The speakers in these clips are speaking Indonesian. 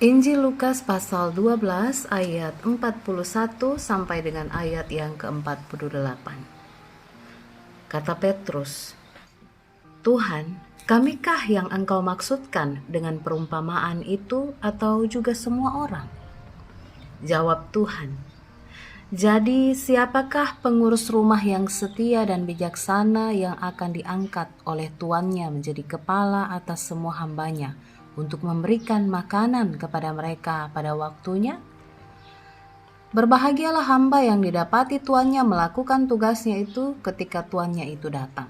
Injil Lukas pasal 12 ayat 41 sampai dengan ayat yang ke-48. Kata Petrus, "Tuhan, kamikah yang Engkau maksudkan dengan perumpamaan itu atau juga semua orang?" Jawab Tuhan, "Jadi siapakah pengurus rumah yang setia dan bijaksana yang akan diangkat oleh tuannya menjadi kepala atas semua hambanya untuk memberikan makanan kepada mereka pada waktunya? Berbahagialah hamba yang didapati tuannya melakukan tugasnya itu ketika tuannya itu datang.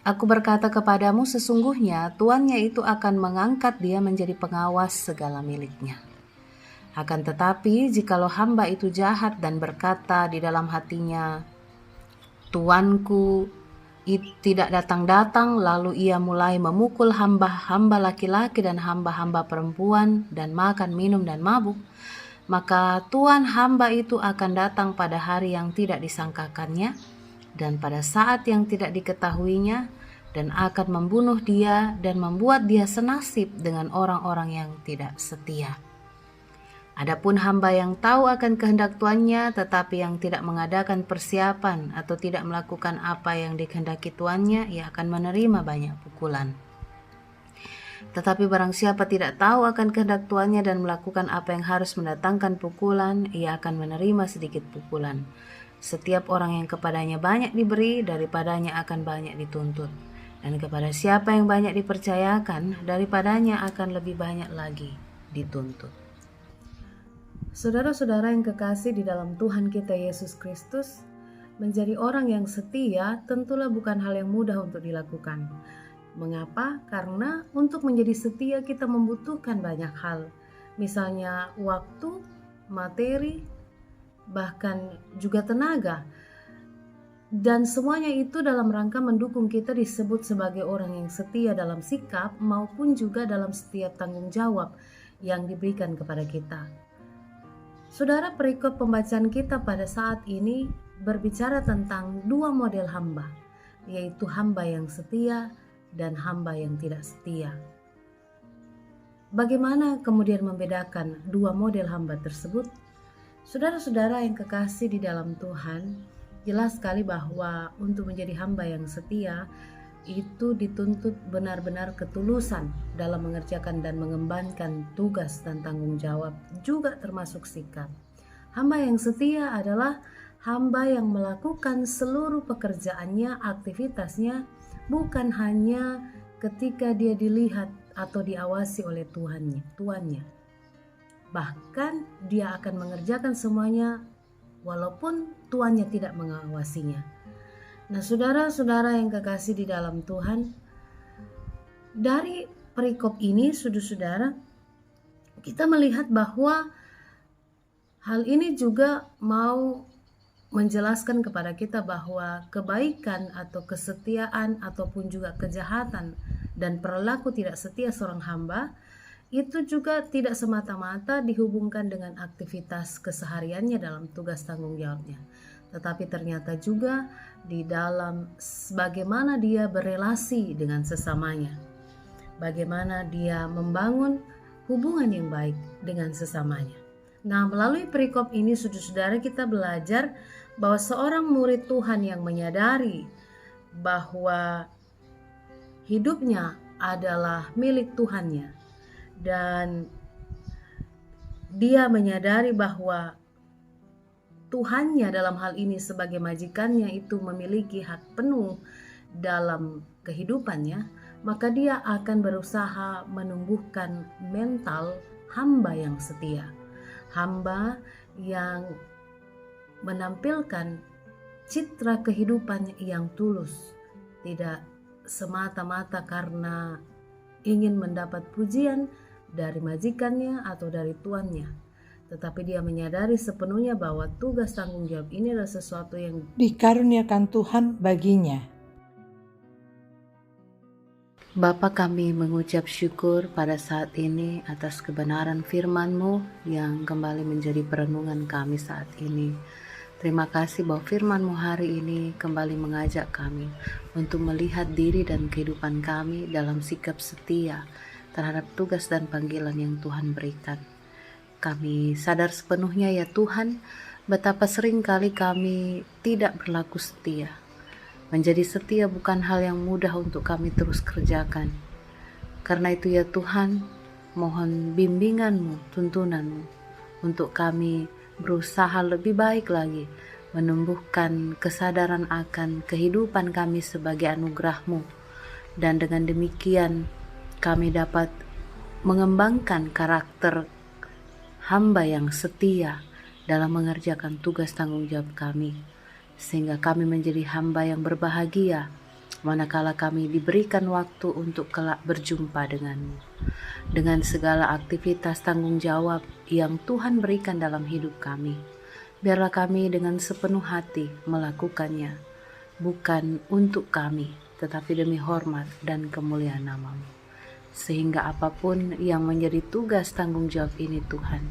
Aku berkata kepadamu, sesungguhnya tuannya itu akan mengangkat dia menjadi pengawas segala miliknya. Akan tetapi, jikalau hamba itu jahat dan berkata di dalam hatinya, tuanku tidak datang-datang, lalu ia mulai memukul hamba-hamba laki-laki dan hamba-hamba perempuan dan makan, minum, dan mabuk, maka tuan hamba itu akan datang pada hari yang tidak disangkakannya dan pada saat yang tidak diketahuinya, dan akan membunuh dia dan membuat dia senasib dengan orang-orang yang tidak setia. Adapun hamba yang tahu akan kehendak tuannya tetapi yang tidak mengadakan persiapan atau tidak melakukan apa yang dikehendaki tuannya, ia akan menerima banyak pukulan. Tetapi barang siapa tidak tahu akan kehendak tuannya dan melakukan apa yang harus mendatangkan pukulan, ia akan menerima sedikit pukulan. Setiap orang yang kepadanya banyak diberi, daripadanya akan banyak dituntut. Dan kepada siapa yang banyak dipercayakan, daripadanya akan lebih banyak lagi dituntut." Saudara-saudara yang kekasih di dalam Tuhan kita Yesus Kristus, menjadi orang yang setia tentulah bukan hal yang mudah untuk dilakukan. Mengapa? Karena untuk menjadi setia kita membutuhkan banyak hal. Misalnya waktu, materi, bahkan juga tenaga. Dan semuanya itu dalam rangka mendukung kita disebut sebagai orang yang setia dalam sikap maupun juga dalam setiap tanggung jawab yang diberikan kepada kita. Saudara, perikop pembacaan kita pada saat ini berbicara tentang dua model hamba, yaitu hamba yang setia dan hamba yang tidak setia. Bagaimana kemudian membedakan dua model hamba tersebut? Saudara-saudara yang kekasih di dalam Tuhan, jelas sekali bahwa untuk menjadi hamba yang setia itu dituntut benar-benar ketulusan dalam mengerjakan dan mengembankan tugas dan tanggung jawab, juga termasuk sikap. Hamba yang setia adalah hamba yang melakukan seluruh pekerjaannya, aktivitasnya, bukan hanya ketika dia dilihat atau diawasi oleh tuannya. Bahkan dia akan mengerjakan semuanya walaupun tuannya tidak mengawasinya. Nah, saudara-saudara yang kekasih di dalam Tuhan, dari perikop ini, saudara-saudara, kita melihat bahwa hal ini juga mau menjelaskan kepada kita bahwa kebaikan atau kesetiaan ataupun juga kejahatan dan perilaku tidak setia seorang hamba itu juga tidak semata-mata dihubungkan dengan aktivitas kesehariannya dalam tugas tanggung jawabnya, tetapi ternyata juga di dalam bagaimana dia berelasi dengan sesamanya, bagaimana dia membangun hubungan yang baik dengan sesamanya. Nah, melalui perikop ini, saudara-saudara, kita belajar bahwa seorang murid Tuhan yang menyadari bahwa hidupnya adalah milik Tuhannya, dan dia menyadari bahwa Tuhannya dalam hal ini sebagai majikannya itu memiliki hak penuh dalam kehidupannya, maka dia akan berusaha menumbuhkan mental hamba yang setia, hamba yang menampilkan citra kehidupan yang tulus, tidak semata-mata karena ingin mendapat pujian dari majikannya atau dari tuannya, tetapi dia menyadari sepenuhnya bahwa tugas tanggung jawab ini adalah sesuatu yang dikaruniakan Tuhan baginya. Bapa, kami mengucap syukur pada saat ini atas kebenaran firman-Mu yang kembali menjadi perenungan kami saat ini. Terima kasih bahwa firman-Mu hari ini kembali mengajak kami untuk melihat diri dan kehidupan kami dalam sikap setia terhadap tugas dan panggilan yang Tuhan berikan. Kami sadar sepenuhnya ya Tuhan, betapa sering kali kami tidak berlaku setia. Menjadi setia bukan hal yang mudah untuk kami terus kerjakan. Karena itu ya Tuhan, mohon bimbingan-Mu, tuntunan-Mu untuk kami berusaha lebih baik lagi, menumbuhkan kesadaran akan kehidupan kami sebagai anugerah-Mu. Dan dengan demikian kami dapat mengembangkan karakter hamba yang setia dalam mengerjakan tugas tanggung jawab kami, sehingga kami menjadi hamba yang berbahagia manakala kami diberikan waktu untuk kelak berjumpa denganmu. Dengan segala aktivitas tanggung jawab yang Tuhan berikan dalam hidup kami, biarlah kami dengan sepenuh hati melakukannya, bukan untuk kami, tetapi demi hormat dan kemuliaan nama-Mu. Sehingga apapun yang menjadi tugas tanggung jawab ini Tuhan,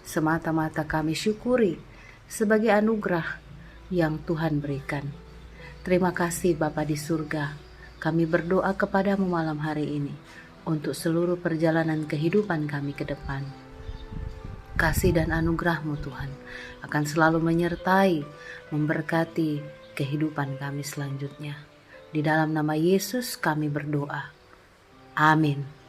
semata-mata kami syukuri sebagai anugerah yang Tuhan berikan. Terima kasih Bapa di surga, kami berdoa kepadamu malam hari ini untuk seluruh perjalanan kehidupan kami ke depan. Kasih dan anugerah-Mu Tuhan akan selalu menyertai, memberkati kehidupan kami selanjutnya. Di dalam nama Yesus kami berdoa. Amin.